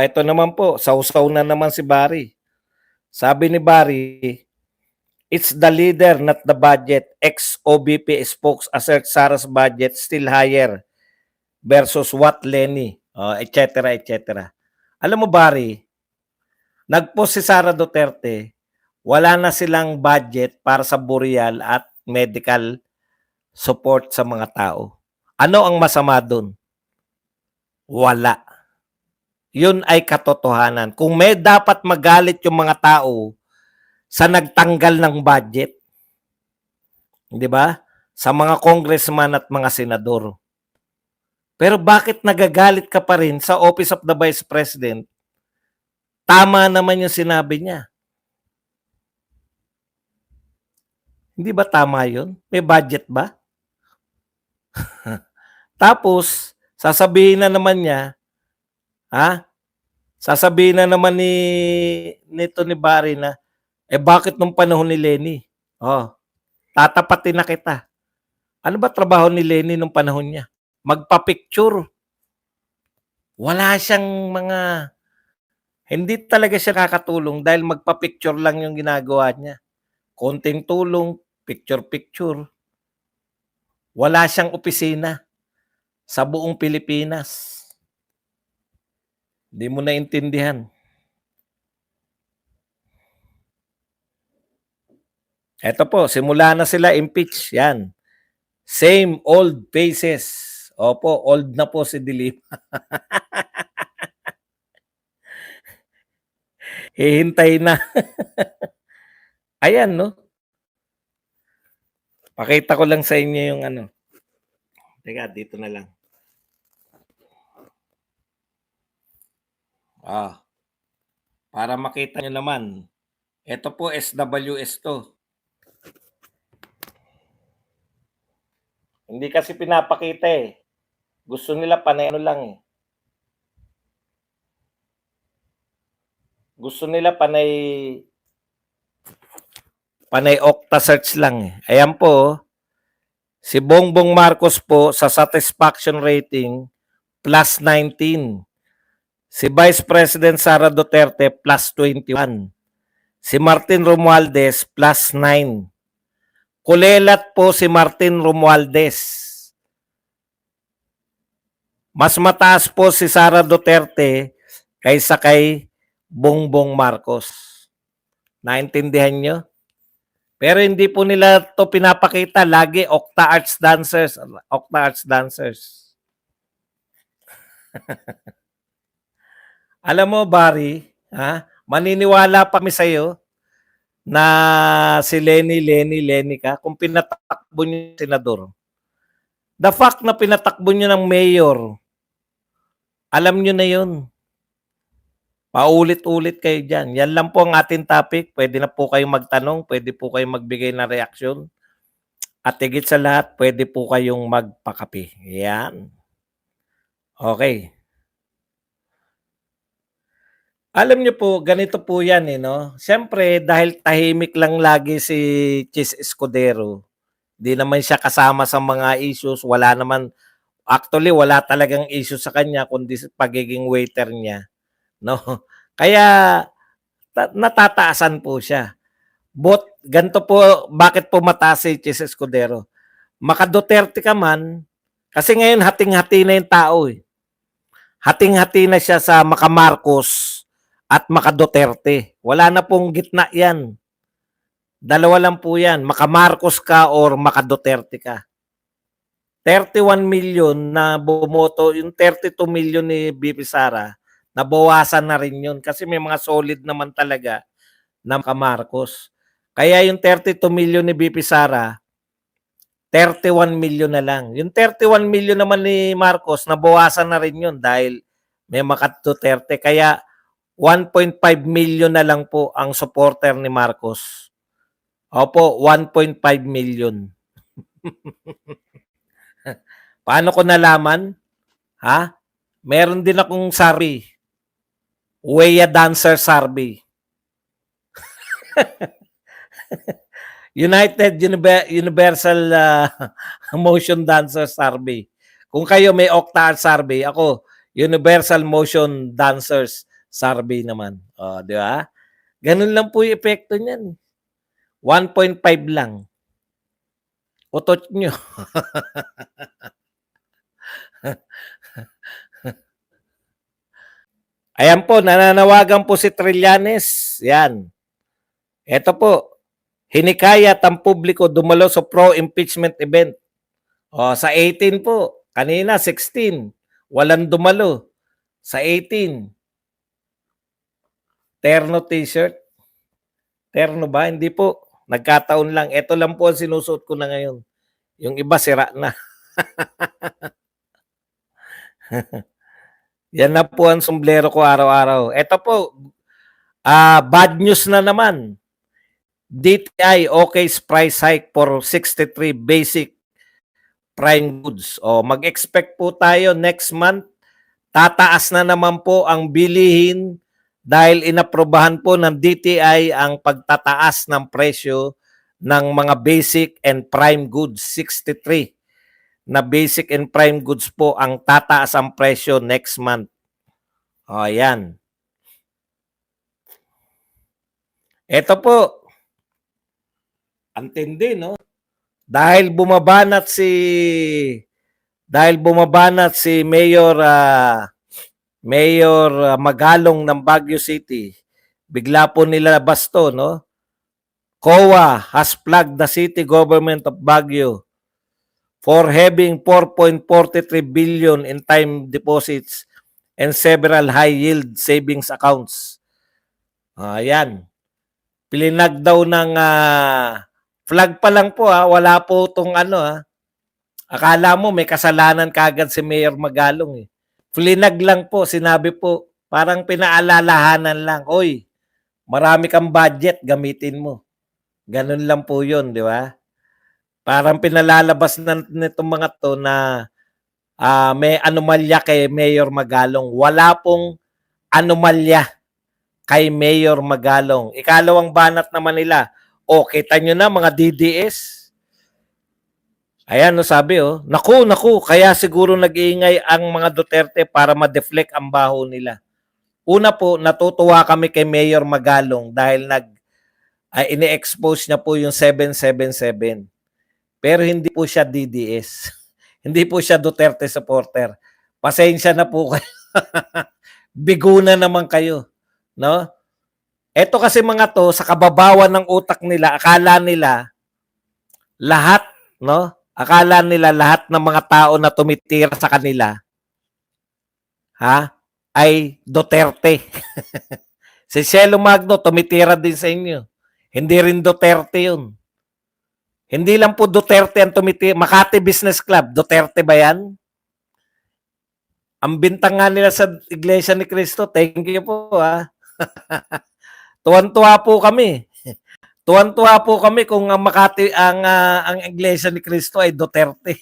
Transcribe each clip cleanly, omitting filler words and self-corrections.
Ito naman po, sausaw na naman si Barry. Sabi ni Barry, it's the leader, not the budget. Ex-OBP spokes assert Sara's budget still higher versus what Lenny, etc. etc. Alam mo Barry, nagpost si Sara Duterte, wala na silang budget para sa burial at medical support sa mga tao. Ano ang masama doon? Wala. Yun ay katotohanan. Kung may dapat magalit yung mga tao sa nagtanggal ng budget, di ba? Sa mga congressman at mga senador. Pero bakit nagagalit ka pa rin sa Office of the Vice President? Tama naman yung sinabi niya. Hindi ba tama yun? May budget ba? Tapos, sasabihin na naman niya, sasabihin na naman nito ni Barry na, bakit nung panahon ni Lenny? Tatapatin na kita. Ano ba trabaho ni Lenny nung panahon niya? Magpa-picture. Wala siyang hindi talaga siya nakakatulong dahil magpa-picture lang yung ginagawa niya. Konting tulong, picture-picture. Wala siyang opisina sa buong Pilipinas. Hindi mo naintindihan. Eto po, simula na sila impeach. Yan. Same old faces. Opo, old na po si Dilip. Hihintay na. Ayan, no? Pakita ko lang sa inyo yung ano. Teka, dito na lang. Para makita nyo naman. Ito po, SWS to. Hindi kasi pinapakita eh. Gusto nila panay ano lang eh. Gusto nila panay Okta search lang eh. Ayan po, si Bongbong Marcos po sa satisfaction rating plus 19. Si Vice President Sara Duterte plus 21. Si Martin Romualdez plus 9. Kulelat po si Martin Romualdez. Mas mataas po si Sara Duterte kaysa kay Bongbong Marcos. Naintindihan nyo? Pero hindi po nila to pinapakita. Lagi Okta Arts Dancers. Okta Arts Dancers. Alam mo, Barry, maniniwala pa kami sa'yo na si Lenny ka kung pinatakbo niyo yung senador. The fact na pinatakbo niyo ng mayor, alam niyo na yun. Paulit-ulit kayo dyan. Yan lang po ang ating topic. Pwede na po kayong magtanong. Pwede po kayong magbigay ng reaksyon. At higit sa lahat, pwede po kayong magpakape. Yan. Okay. Alam niyo po, ganito po yan eh, no? Siyempre, dahil tahimik lang lagi si Chis Escudero, di naman siya kasama sa mga issues. Wala naman, actually, wala talagang issue sa kanya kundi pagiging waiter niya. No? Kaya natataasan po siya. Ganito po, bakit po mataas si Chis Escudero? Maka-Duterte ka man, kasi ngayon hating-hati na yung tao eh. Hating-hati na siya sa maka-Marcos at maka-Duterte. Wala na pong gitna yan. Dalawa lang po yan. Maka-Marcos ka or maka-Duterte ka. 31 million na bumoto, yung 32 million ni BP Sara, nabawasan na rin yun kasi may mga solid naman talaga na maka-Marcos. Kaya yung 32 million ni BP Sara, 31 million na lang. Yung 31 million naman ni Marcos, nabawasan na rin yun dahil may maka-Duterte. Kaya 1.5 million na lang po ang supporter ni Marcos. Opo, 1.5 million. Paano ko nalaman? Meron din akong survey. Weya Dancer Survey. Universal Motion Dancer Survey. Kung kayo may Okta Survey, ako, Universal Motion Dancers survey naman. Oh, 'di ba? Ganun lang po yung epekto niyan. 1.5 lang. Utot nyo. Ayan po, nananawagan po si Trillanes. Yan. Ito po, hinikayat ang publiko dumalo sa pro-impeachment event. O, sa 18 po, kanina 16, walang dumalo. Sa 18, terno t-shirt. Terno ba? Hindi po. Nagkataon lang. Ito lang po ang sinusuot ko na ngayon. Yung iba sira na. Yan na po ang sombrero ko araw-araw. Ito po, bad news na naman. DTI okays price hike for 63 basic prime goods. O, mag-expect po tayo next month. Tataas na naman po ang bilihin dahil inaprobahan po ng DTI ang pagtataas ng presyo ng mga basic and prime goods. 63 na basic and prime goods po ang tataas ang presyo next month. O, yan. Ito po, antindi, no? Dahil bumabanat si Mayor Magalong ng Baguio City. Bigla po nilabas to, no? COA has flagged the city government of Baguio for having 4.43 billion in time deposits and several high-yield savings accounts. Ayan. Pilinag daw ng flag pa lang po, wala po itong akala mo may kasalanan kagad si Mayor Magalong. Flinag lang po, sinabi po, parang pinaalalahanan lang, oy, marami kang budget, gamitin mo. Ganun lang po yun, di ba? Parang pinalalabas na nitong mga to na may anomalya kay Mayor Magalong. Wala pong anomalya kay Mayor Magalong. Ikalawang banat naman nila, kita nyo na mga DDS. Ayan, no, sabi, naku, kaya siguro nag-iingay ang mga Duterte para ma-deflect ang baho nila. Una po, natutuwa kami kay Mayor Magalong dahil ini-expose niya po yung 777. Pero hindi po siya DDS. Hindi po siya Duterte supporter. Pasensya na po kayo. Bigo na naman kayo. No? Ito kasi mga to, sa kababawan ng utak nila, akala nila lahat, no? Akala nila lahat ng mga tao na tumitira sa kanila, ay Duterte. Si Cielo Magno tumitira din sa inyo. Hindi rin Duterte yun. Hindi lang po Duterte ang tumitira. Makati Business Club, Duterte ba yan? Ang bintang nga nila sa Iglesia ni Cristo, thank you po Tuwan-tuwa po kami. Tuwan-tuwa po kami kung ang Makati ang Iglesia ni Cristo ay Duterte.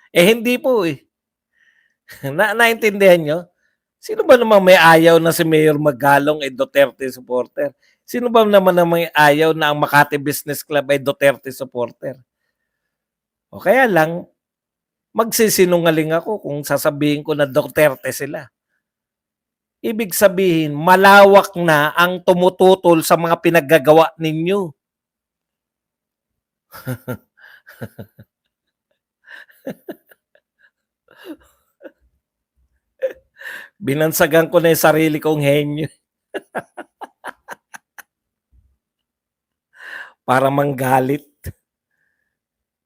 Hindi po naintindihan nyo? Sino ba naman may ayaw na si Mayor Magalong ay Duterte supporter? Sino ba naman may ayaw na ang Makati Business Club ay Duterte supporter? O kaya lang, magsisinungaling ako kung sasabihin ko na Duterte sila. Ibig sabihin, malawak na ang tumututol sa mga pinaggagawa ninyo. Binansagan ko na yung sarili kong henyo. Para manggalit.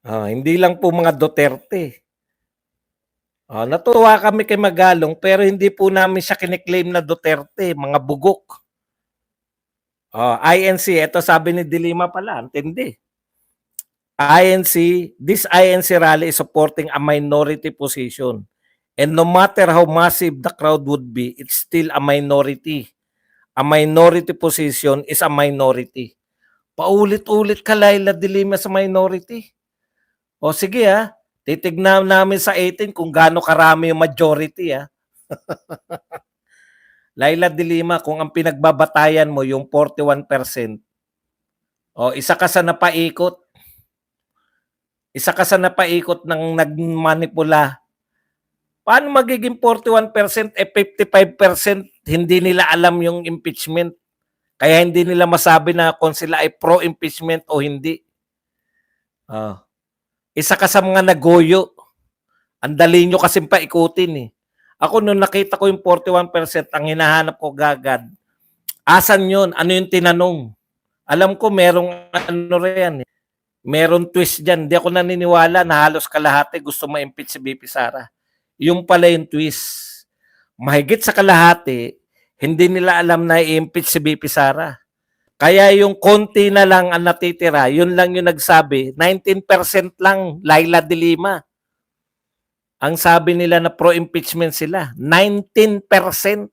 Hindi lang po mga Duterte. Natutuwa kami kay Magalong pero hindi po namin siya kiniklaim na Duterte, mga bugok. INC, ito sabi ni Dilima pala, antindi. This INC rally is supporting a minority position. And no matter how massive the crowd would be, it's still a minority. A minority position is a minority. Paulit-ulit ka, Laila Dilima, sa minority. O sige titignan namin sa 18 kung gaano karami yung majority Laila Dilima, kung ang pinagbabatayan mo yung 41%, isa ka sa napaikot. Isa ka sa napaikot ng nagmanipula Paano magiging 41% 55% hindi nila alam yung impeachment? Kaya hindi nila masabi na kung sila ay pro-impeachment o hindi. Oh. Isa ka sa mga nagoyo. Ang dali nyo kasi paikutin eh. Ako nung nakita ko yung 41%, ang hinahanap ko gagad, asan yun? Ano yung tinanong? Alam ko merong ano rin eh. Meron twist dyan. Hindi ako naniniwala na halos kalahati gusto ma-impeach si BP Sara. Yung pala yung twist. Mahigit sa kalahati, hindi nila alam na i-impeach si BP Sara. Kaya yung konti na lang ang natitira, yun lang yung nagsabi, 19% lang, Laila de Lima. Ang sabi nila na pro-impeachment sila, 19%.